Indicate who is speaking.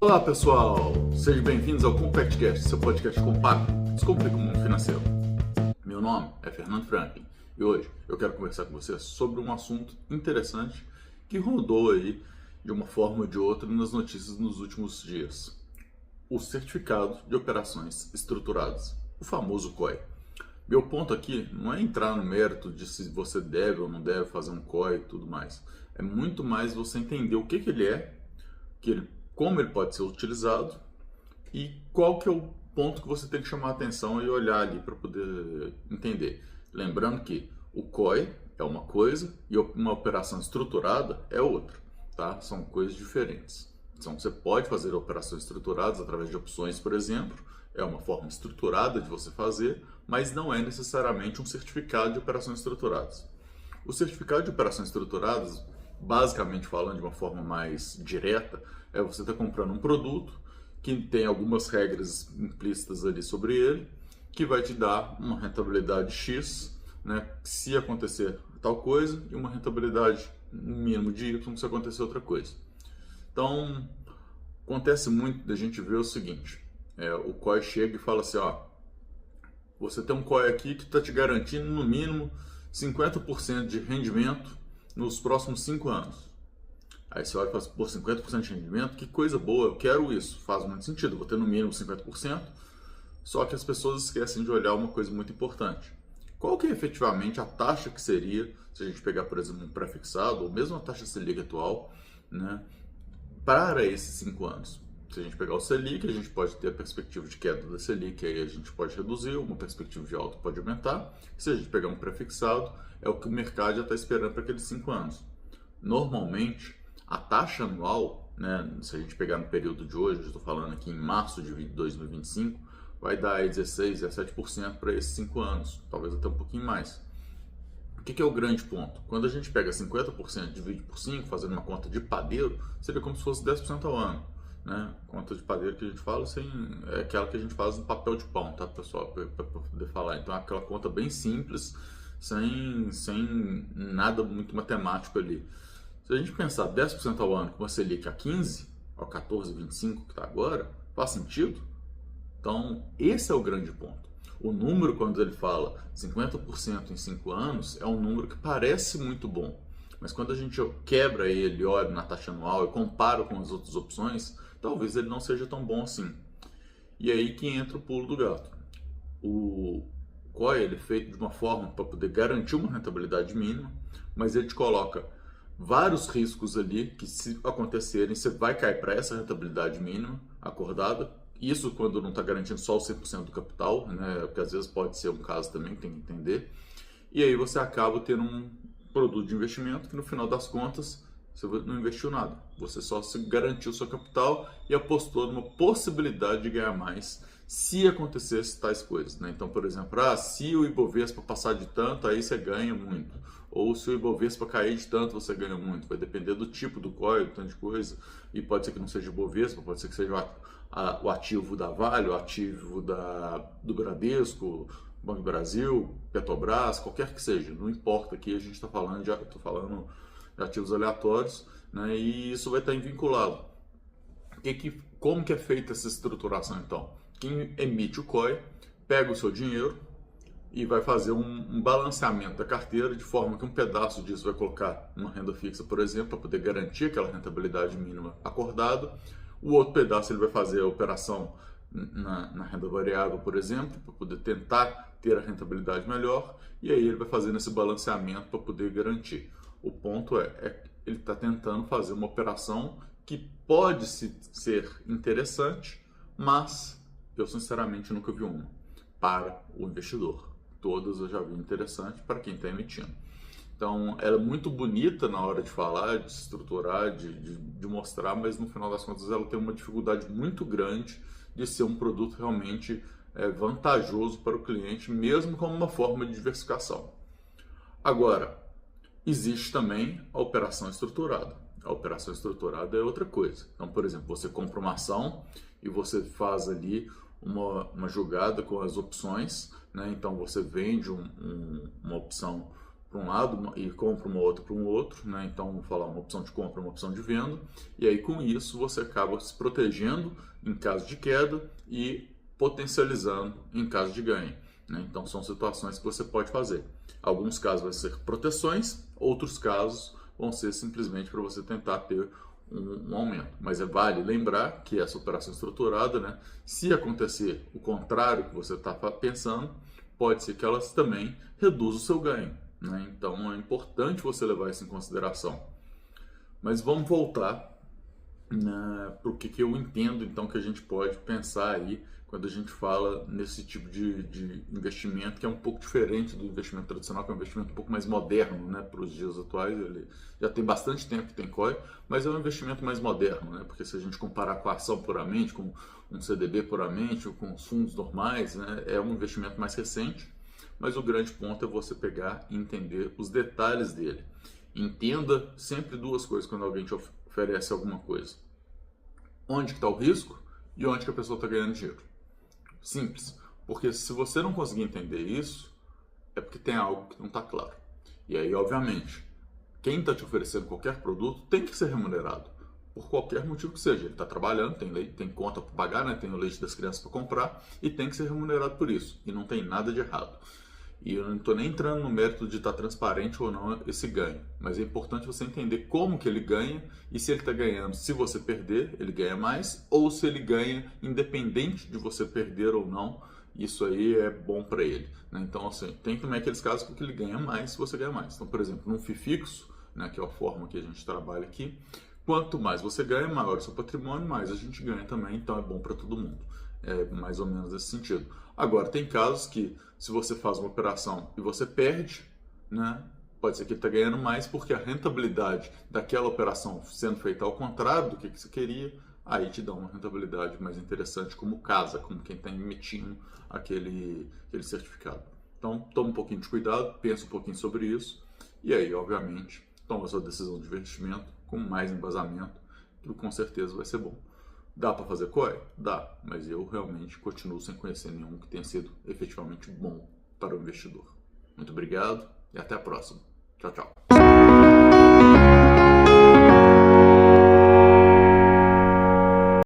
Speaker 1: Olá pessoal, sejam bem-vindos ao CompactCast, seu podcast compacto, descomplica o mundo financeiro. Meu nome é Fernando Franklin e hoje eu quero conversar com você sobre um assunto interessante que rodou aí de uma forma ou de outra nas notícias nos últimos dias. O Certificado de Operações Estruturadas, o famoso COE. Meu ponto aqui não é entrar no mérito de se você deve ou não deve fazer um COE e tudo mais. É muito mais você entender o que ele é, como ele pode ser utilizado e qual que é o ponto que você tem que chamar a atenção e olhar ali para poder entender. Lembrando que o COE é uma coisa e uma operação estruturada é outra, tá? São coisas diferentes. Então você pode fazer operações estruturadas através de opções, por exemplo, é uma forma estruturada de você fazer, mas não é necessariamente um certificado de operações estruturadas. O certificado de operações estruturadas, basicamente falando de uma forma mais direta, é você estar comprando um produto que tem algumas regras implícitas ali sobre ele, que vai te dar uma rentabilidade X, né, se acontecer tal coisa, e uma rentabilidade mínimo de Y se acontecer outra coisa. Então, acontece muito da gente ver o seguinte, o COE chega e fala assim, ó, você tem um COE aqui que está te garantindo no mínimo 50% de rendimento nos próximos 5 anos. Aí você olha e fala, pô, 50% de rendimento, que coisa boa, eu quero isso, faz muito sentido, vou ter no mínimo 50%, só que as pessoas esquecem de olhar uma coisa muito importante. Qual que é efetivamente a taxa que seria, se a gente pegar, por exemplo, um pré-fixado, ou mesmo a taxa Selic atual, né, para esses 5 anos? Se a gente pegar o Selic, a gente pode ter a perspectiva de queda da Selic, aí a gente pode reduzir, uma perspectiva de alta pode aumentar. Se a gente pegar um pré-fixado, é o que o mercado já está esperando para aqueles 5 anos. Normalmente, a taxa anual, né, se a gente pegar no período de hoje, eu estou falando aqui em março de 2025, vai dar aí 16, 17% para esses 5 anos, talvez até um pouquinho mais. O que é o grande ponto? Quando a gente pega 50% e divide por 5, fazendo uma conta de padeiro, seria como se fosse 10% ao ano. Né? Conta de padeiro que a gente fala é aquela que a gente faz no papel de pão, tá, pessoal? Para poder falar. Então é aquela conta bem simples, sem nada muito matemático ali. Se a gente pensar 10% ao ano com a Selic a 15, ao 14,25 que está agora, faz sentido? Então esse é o grande ponto. O número, quando ele fala 50% em 5 anos, é um número que parece muito bom. Mas quando a gente quebra ele, olha na taxa anual e compara com as outras opções, talvez ele não seja tão bom assim. E aí que entra o pulo do gato. O COE ele é feito de uma forma para poder garantir uma rentabilidade mínima, mas ele te coloca vários riscos ali que, se acontecerem, você vai cair para essa rentabilidade mínima acordada. Isso quando não está garantindo só o 100% do capital, né? Porque às vezes pode ser um caso também, tem que entender. E aí você acaba tendo um produto de investimento que no final das contas você não investiu nada. Você só se garantiu o seu capital e apostou numa possibilidade de ganhar mais se acontecesse tais coisas. Né? Então, por exemplo, se o Ibovespa passar de tanto, aí você ganha muito. Ou se o Ibovespa cair de tanto, você ganha muito. Vai depender do tipo do COE, do tanto de coisa. E pode ser que não seja o Ibovespa, pode ser que seja o ativo da Vale, o ativo do Bradesco, Banco do Brasil, Petrobras, qualquer que seja. Não importa, aqui a gente está falando de ativos aleatórios, né? E isso vai estar vinculado. Como que é feita essa estruturação então? Quem emite o COE pega o seu dinheiro e vai fazer um balanceamento da carteira de forma que um pedaço disso vai colocar uma renda fixa, por exemplo, para poder garantir aquela rentabilidade mínima acordada. O outro pedaço ele vai fazer a operação na renda variável, por exemplo, para poder tentar ter a rentabilidade melhor, e aí ele vai fazendo esse balanceamento para poder garantir. O ponto ele está tentando fazer uma operação que pode ser interessante, mas eu sinceramente nunca vi uma para o investidor. Todas eu já vi interessante para quem está emitindo. Então, ela é muito bonita na hora de falar, de estruturar, de mostrar, mas no final das contas ela tem uma dificuldade muito grande de ser um produto realmente vantajoso para o cliente, mesmo como uma forma de diversificação. Agora, existe também a operação estruturada. A operação estruturada é outra coisa. Então, por exemplo, você compra uma ação e você faz ali uma jogada com as opções, né? Então você vende uma opção para um lado e compra uma outra para um outro, né? Então, vamos falar uma opção de compra, uma opção de venda, e aí com isso você acaba se protegendo em caso de queda e potencializando em caso de ganho, né? Então, são situações que você pode fazer. Alguns casos vão ser proteções, outros casos vão ser simplesmente para você tentar ter um aumento. Mas vale lembrar que essa operação estruturada, né, se acontecer o contrário que você está pensando, pode ser que elas também reduzam o seu ganho, né? Então é importante você levar isso em consideração. Mas vamos voltar, né, para o que eu entendo então que a gente pode pensar aí quando a gente fala nesse tipo de investimento, que é um pouco diferente do investimento tradicional, que é um investimento um pouco mais moderno, né, para os dias atuais. Ele já tem bastante tempo que tem COI, mas é um investimento mais moderno, né, porque se a gente comparar com a ação puramente, com um CDB puramente, ou com os fundos normais, né, é um investimento mais recente, mas o grande ponto é você pegar e entender os detalhes dele. Entenda sempre duas coisas quando alguém te oferece alguma coisa: onde está o risco e onde que a pessoa está ganhando dinheiro. Simples, porque se você não conseguir entender isso, é porque tem algo que não está claro. E aí, obviamente, quem está te oferecendo qualquer produto tem que ser remunerado, por qualquer motivo que seja. Ele está trabalhando, tem conta para pagar, né? Tem o leite das crianças para comprar e tem que ser remunerado por isso. E não tem nada de errado. E eu não estou nem entrando no mérito de estar transparente ou não esse ganho, mas é importante você entender como que ele ganha e se ele está ganhando. Se você perder, ele ganha mais, ou se ele ganha independente de você perder ou não, isso aí é bom para ele, né? Então, assim, tem também aqueles casos que ele ganha mais se você ganha mais. Então, por exemplo, num FII fixo, né, que é a forma que a gente trabalha aqui, quanto mais você ganha, maior o seu patrimônio, mais a gente ganha também, então é bom para todo mundo. É mais ou menos esse sentido. Agora, tem casos que, se você faz uma operação e você perde, né, pode ser que ele está ganhando mais porque a rentabilidade daquela operação sendo feita ao contrário do que você queria, aí te dá uma rentabilidade mais interessante, como casa, como quem está emitindo aquele certificado. Então, toma um pouquinho de cuidado, pensa um pouquinho sobre isso e aí, obviamente, toma a sua decisão de investimento com mais embasamento, que com certeza vai ser bom. Dá para fazer COI? Dá, mas eu realmente continuo sem conhecer nenhum que tenha sido efetivamente bom para o investidor. Muito obrigado e até a próxima. Tchau, tchau.